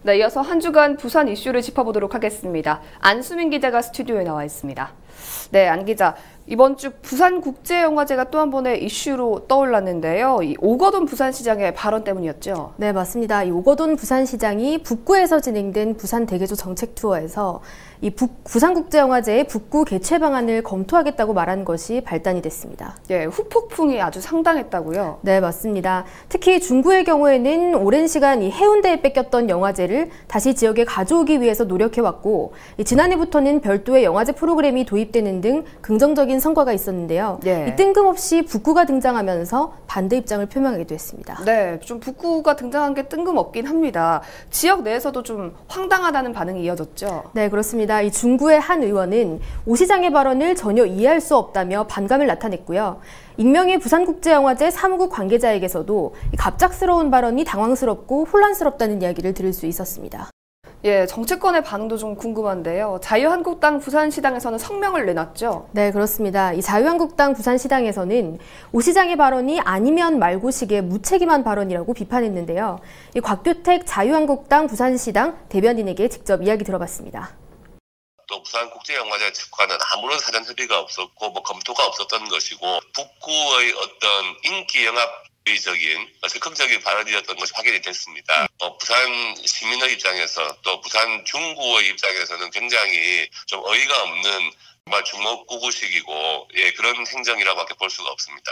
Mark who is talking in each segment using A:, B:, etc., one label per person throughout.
A: 네, 이어서 한 주간 부산 이슈를 짚어보도록 하겠습니다. 안수민 기자가 스튜디오에 나와 있습니다. 네, 안 기자. 이번 주 부산국제영화제가 또 한 번의 이슈로 떠올랐는데요. 이 오거돈 부산시장의 발언 때문이었죠.
B: 네, 맞습니다. 이 오거돈 부산시장이 북구에서 진행된 부산 대개조 정책 투어에서 이 부산국제영화제의 북구 개최 방안을 검토하겠다고 말한 것이 발단이 됐습니다.
A: 예, 후폭풍이 아주 상당했다고요?
B: 네, 맞습니다. 특히 중구의 경우에는 오랜 시간 이 해운대에 뺏겼던 영화제를 다시 지역에 가져오기 위해서 노력해왔고, 지난해부터는 별도의 영화제 프로그램이 도입되는 등 긍정적인 성과가 있었는데요.
A: 예.
B: 이 뜬금없이 북구가 등장하면서 반대 입장을 표명하기도 했습니다.
A: 네, 좀 북구가 등장한 게 뜬금없긴 합니다. 지역 내에서도 좀 황당하다는 반응이 이어졌죠.
B: 네, 그렇습니다. 이 중구의 한 의원은 오 시장의 발언을 전혀 이해할 수 없다며 반감을 나타냈고요. 익명의 부산국제영화제 사무국 관계자에게서도 이 갑작스러운 발언이 당황스럽고 혼란스럽다는 이야기를 들을 수 있었습니다.
A: 예, 정치권의 반응도 좀 궁금한데요. 자유한국당 부산시당에서는 성명을 내놨죠?
B: 네, 그렇습니다. 이 자유한국당 부산시당에서는 오 시장의 발언이 아니면 말고식의 무책임한 발언이라고 비판했는데요. 이 곽규택 자유한국당 부산시당 대변인에게 직접 이야기 들어봤습니다.
C: 또 부산국제영화제 측과는 아무런 사전 협의가 없었고 검토가 없었던 것이고 북구의 어떤 인기 영합의적인 적극적인 발언이었던 것이 확인이 됐습니다. 부산 시민의 입장에서 또 부산 중구의 입장에서는 굉장히 좀 어이가 없는 정말 주먹구구식이고 그런 행정이라고밖에 볼 수가 없습니다.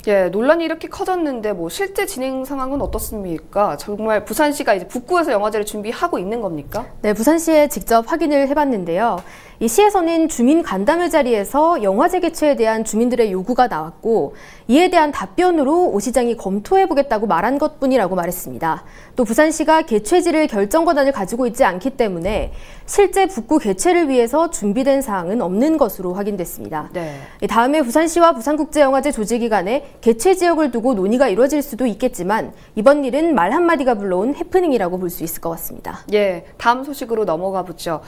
A: 예, 논란이 이렇게 커졌는데 실제 진행 상황은 어떻습니까? 정말 부산시가 이제 북구에서 영화제를 준비하고 있는 겁니까?
B: 네, 부산시에 직접 확인을 해봤는데요. 이 시에서는 주민 간담회 자리에서 영화제 개최에 대한 주민들의 요구가 나왔고, 이에 대한 답변으로 오 시장이 검토해보겠다고 말한 것뿐이라고 말했습니다. 또 부산시가 개최지를 결정 권한을 가지고 있지 않기 때문에 실제 북구 개최를 위해서 준비된 사항은 없는 것으로 확인됐습니다.
A: 네.
B: 다음에 부산시와 부산국제영화제 조직위 간에 개최 지역을 두고 논의가 이루어질 수도 있겠지만 이번 일은 말 한마디가 불러온 해프닝이라고 볼 수 있을 것 같습니다.
A: 예, 다음 소식으로 넘어가 보죠.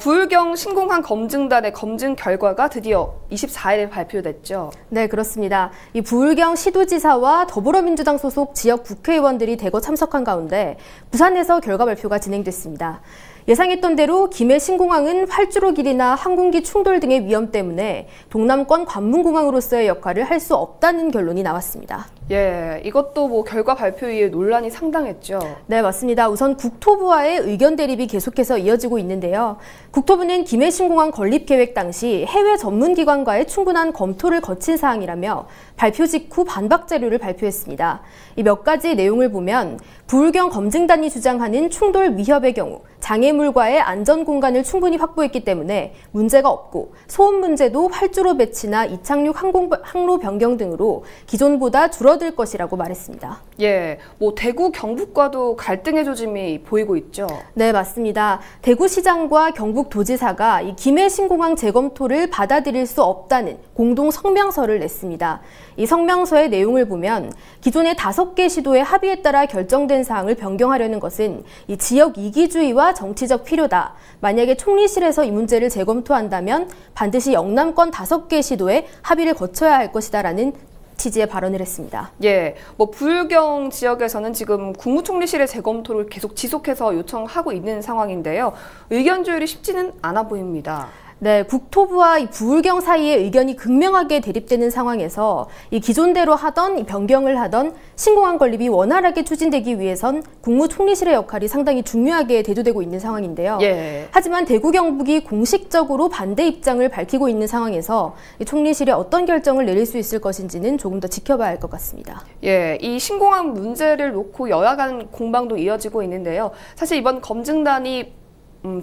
A: 부울경 신공항 검증단의 검증 결과가 드디어 24일에 발표됐죠.
B: 네, 그렇습니다. 이 부울경 시도지사와 더불어민주당 소속 지역 국회의원들이 대거 참석한 가운데 부산에서 결과 발표가 진행됐습니다. 예상했던 대로 김해 신공항은 활주로 길이나 항공기 충돌 등의 위험 때문에 동남권 관문공항으로서의 역할을 할 수 없다는 결론이 나왔습니다.
A: 예, 이것도 결과 발표 이후에 논란이 상당했죠.
B: 네, 맞습니다. 우선 국토부와의 의견 대립이 계속해서 이어지고 있는데요. 국토부는 김해 신공항 건립 계획 당시 해외 전문기관과의 충분한 검토를 거친 사항이라며 발표 직후 반박 자료를 발표했습니다. 이 몇 가지 내용을 보면 부울경 검증단이 주장하는 충돌 위협의 경우 장애물과의 안전 공간을 충분히 확보했기 때문에 문제가 없고 소음 문제도 활주로 배치나 이착륙 항로 변경 등으로 기존보다 줄어들 것이라고 말했습니다.
A: 예, 대구 경북과도 갈등의 조짐이 보이고 있죠.
B: 네, 맞습니다. 대구시장과 경북도지사가 이 김해 신공항 재검토를 받아들일 수 없다는 공동 성명서를 냈습니다. 이 성명서의 내용을 보면 기존의 5개 시도의 합의에 따라 결정된 사항을 변경하려는 것은 이 지역 이기주의와 정치적 필요다. 만약에 총리실에서 이 문제를 재검토한다면 반드시 영남권 5개 시도에 합의를 거쳐야 할 것이다라는 취지의 발언을 했습니다.
A: 예, 부울경 지역에서는 지금 국무총리실의 재검토를 계속 지속해서 요청하고 있는 상황인데요. 의견 조율이 쉽지는 않아 보입니다.
B: 네, 국토부와 이 부울경 사이의 의견이 극명하게 대립되는 상황에서 이 기존대로 하던 변경을 하던 신공항 건립이 원활하게 추진되기 위해선 국무총리실의 역할이 상당히 중요하게 대두되고 있는 상황인데요.
A: 예.
B: 하지만 대구 경북이 공식적으로 반대 입장을 밝히고 있는 상황에서 이 총리실이 어떤 결정을 내릴 수 있을 것인지는 조금 더 지켜봐야 할 것 같습니다.
A: 예, 이 신공항 문제를 놓고 여야 간 공방도 이어지고 있는데요. 사실 이번 검증단이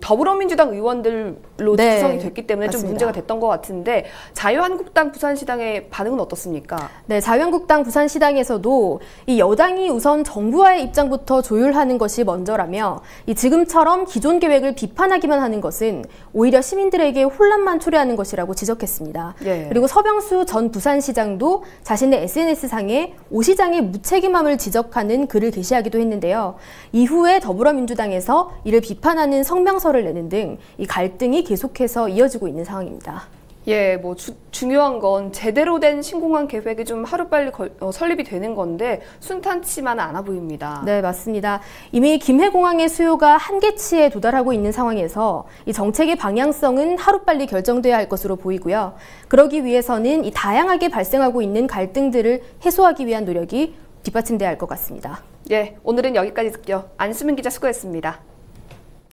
A: 더불어민주당 의원들로
B: 네,
A: 구성이 됐기 때문에
B: 맞습니다.
A: 좀 문제가 됐던 것 같은데 자유한국당 부산시당의 반응은 어떻습니까?
B: 네, 자유한국당 부산시당에서도 이 여당이 우선 정부와의 입장부터 조율하는 것이 먼저라며 이 지금처럼 기존 계획을 비판하기만 하는 것은 오히려 시민들에게 혼란만 초래하는 것이라고 지적했습니다.
A: 예.
B: 그리고 서병수 전 부산시장도 자신의 SNS상에 오 시장의 무책임함을 지적하는 글을 게시하기도 했는데요. 이후에 더불어민주당에서 이를 비판하는 성명서를 내는 등 이 갈등이 계속해서 이어지고 있는 상황입니다.
A: 예, 뭐 중요한 건 제대로 된 신공항 계획이 좀 하루빨리 설립이 되는 건데 순탄치만은 않아 보입니다.
B: 네, 맞습니다. 이미 김해공항의 수요가 한계치에 도달하고 있는 상황에서 이 정책의 방향성은 하루빨리 결정돼야 할 것으로 보이고요. 그러기 위해서는 이 다양하게 발생하고 있는 갈등들을 해소하기 위한 노력이 뒷받침돼야 할 것 같습니다.
A: 예, 오늘은 여기까지 듣죠. 안수민 기자 수고했습니다.